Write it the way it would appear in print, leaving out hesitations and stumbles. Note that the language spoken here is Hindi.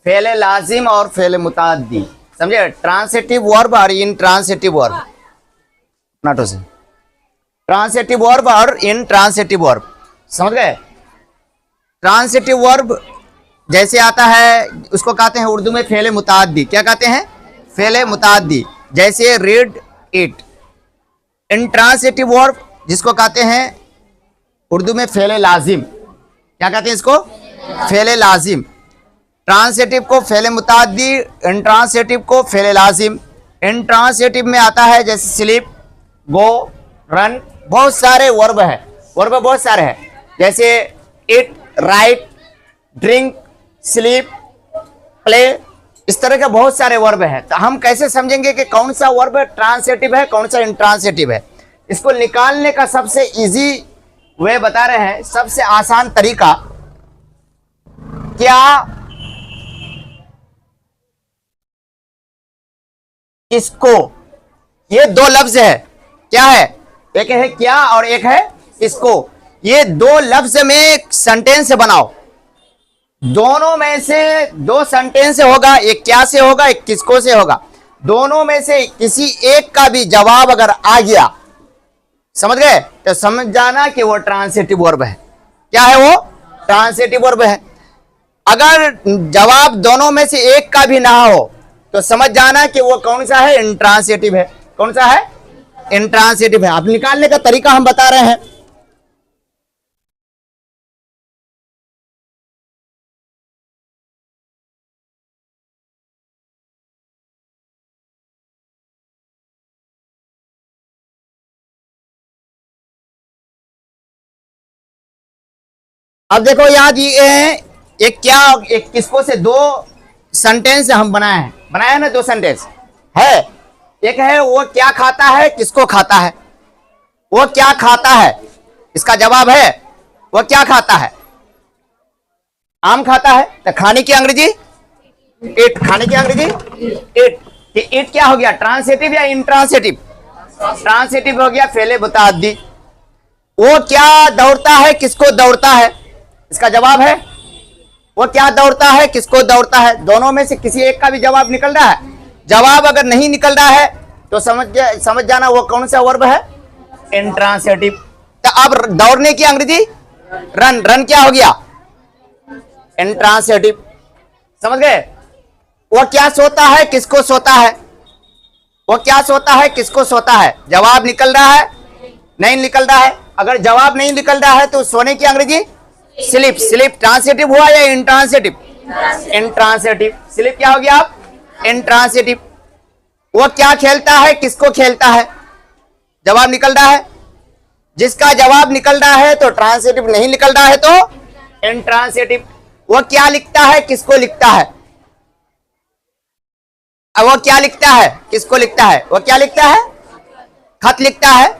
फेले लाजिम और फेले मुताद्दी, समझे? ट्रांसिटिव वर्ब और इन ट्रांसिटिव वर्ब, नाटो से ट्रांसिटिव वर्ब और इन ट्रांसिटिव वर्ब, समझ गए? ट्रांसिटिव वर्ब जैसे आता है उसको कहते हैं उर्दू में फेले मुताद्दी। क्या कहते हैं? फेले मुताद्दी। जैसे रीड इट। इंट्रांसिटिव वर्ब जिसको कहते हैं उर्दू में फेले लाजिम। क्या कहते हैं इसको? फेले लाजिम। ट्रांसिटिव को फेले मुताद्दी, इंट्रांसिटिव को फेले लाजिम। इंट्रांसिटिव में आता है जैसे स्लीप, गो, रन, बहुत सारे वर्ब है, वर्ब बहुत सारे हैं, जैसे it, right, drink, sleep, play, इस तरह के बहुत सारे वर्ब हैं। तो हम कैसे समझेंगे कि कौन सा वर्ब ट्रांसिटिव है, कौन सा इंट्रांसिटिव है? इसको निकालने का सबसे इजी वे बता रहे हैं, सबसे आसान तरीका। क्या इसको, ये दो लफ्ज है, क्या है? एक है क्या और एक है इसको। ये दो लफ्ज में सेंटेंस बनाओ, दोनों में से दो सेंटेंस होगा, एक क्या से होगा, एक किसको से होगा। दोनों में से किसी एक का भी जवाब अगर आ गया, समझ गए, तो समझ जाना कि वो ट्रांसिटिव वर्ब है। क्या है वो? ट्रांसिटिव वर्ब है। अगर जवाब दोनों में से एक का भी ना हो तो समझ जाना कि वो कौन सा है? इंट्रांसिटिव है। कौन सा है? इंट्रांसिटिव है। अब निकालने का तरीका हम बता रहे हैं। अब देखो याद ये है, एक क्या एक किसको से दो सेंटेंस हम बनाए हैं, बनाया ना, दो सेंटेंस है। एक है वो क्या खाता है, किसको खाता है। वो क्या खाता है, इसका जवाब है वो क्या खाता है? आम खाता है। तो खाने की अंग्रेजी इट, खाने की अंग्रेजी इट। इट क्या हो गया? ट्रांसिटिव या इंट्रांसिटिव? ट्रांसिटिव हो गया, फेले मुताद्दी। वो क्या दौड़ता है, किसको दौड़ता है, इसका जवाब है वो क्या दौड़ता है, किसको दौड़ता है। दोनों में से किसी एक का भी जवाब निकल रहा है। जवाब अगर नहीं निकल रहा है तो समझ जाना वो कौन सा वर्ब है? इंट्रांसिटिव। तो अब दौड़ने की अंग्रेजी रन, रन क्या हो गया? इंट्रांसिटिव। समझ गए? वो क्या सोता है, किसको सोता है। वो क्या सोता है, किसको सोता है। जवाब निकल रहा है, नहीं निकल रहा है। अगर जवाब नहीं निकल रहा है तो सोने की अंग्रेजी स्लीप। स्लीप ट्रांसिटिव हुआ या इंट्रांसिटिव? इंट्रांसिटिव। स्लीप क्या हो गया? आप इंट्रांसिटिव। वो क्या खेलता है, किसको खेलता है। जवाब निकल रहा है। जिसका जवाब निकल रहा है तो ट्रांसिटिव, नहीं निकल रहा है तो इंट्रांसिटिव। वो क्या लिखता है, किसको लिखता है। वो क्या लिखता है, किसको लिखता है। वो क्या लिखता है? खत लिखता है।